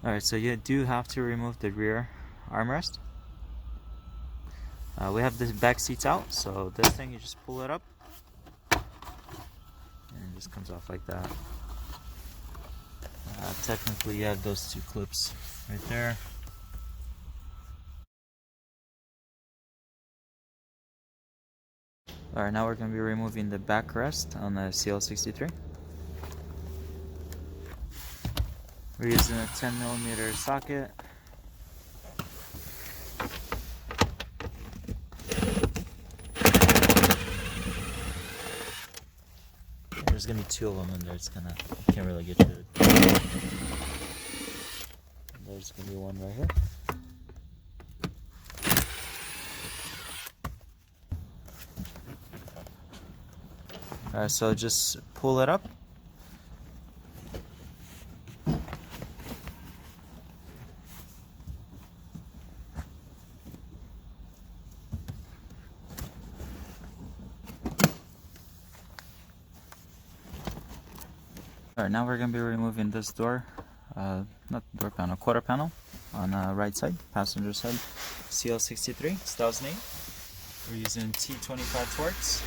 Alright, so you do have to remove the rear armrest. We have the back seats out, so this thing you just pull it up and it just comes off like that. Technically you have those two clips right there. Alright, now we're going to be removing the backrest on the Cl63. We're using a 10mm socket. There's going to be two of them in there, it's gonna, you can't really get to it. There's going to be one right here. Alright, so just pull it up. Alright, now we're going to be removing this door, not door panel, quarter panel on the right side, passenger side, Cl63 2008. We're using T25 Torx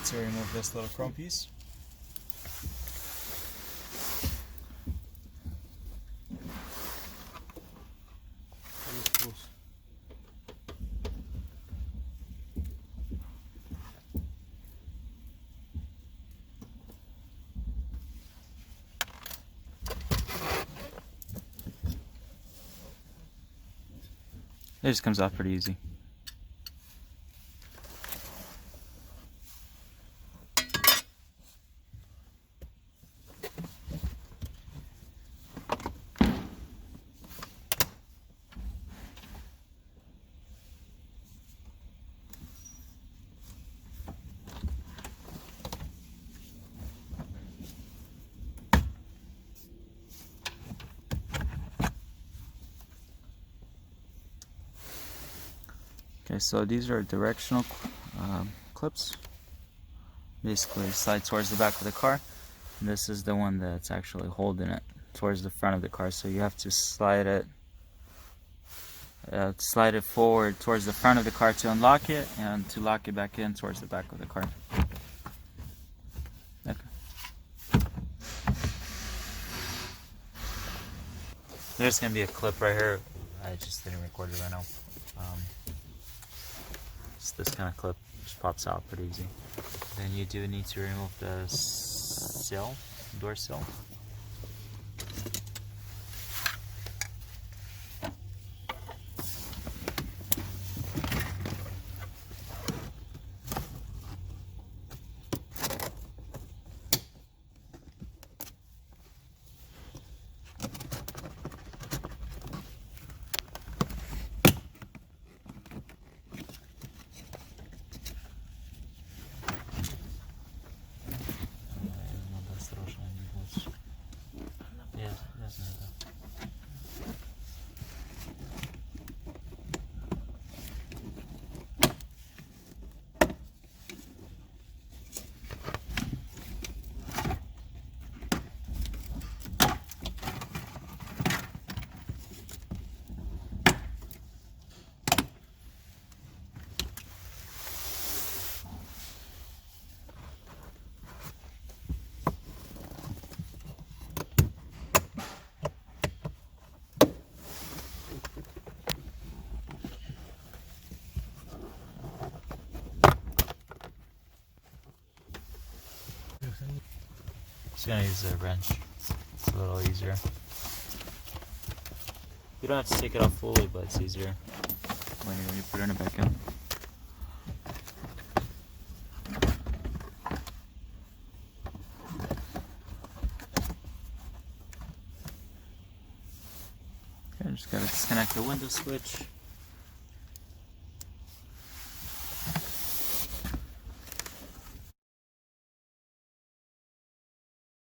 to remove this little chrome piece. It just comes off pretty easy. Okay, so these are directional clips. Basically slide towards the back of the car. And this is the one that's actually holding it towards the front of the car. So you have to slide it forward towards the front of the car to unlock it, and to lock it back in towards the back of the car. Okay. There's gonna be a clip right here. I just didn't record it right now. This kind of clip just pops out pretty easy. Then you do need to remove the sill, door sill. Just gonna use a wrench. It's a little easier. You don't have to take it off fully, but it's easier when you put it back in. Okay, just gotta disconnect the window switch.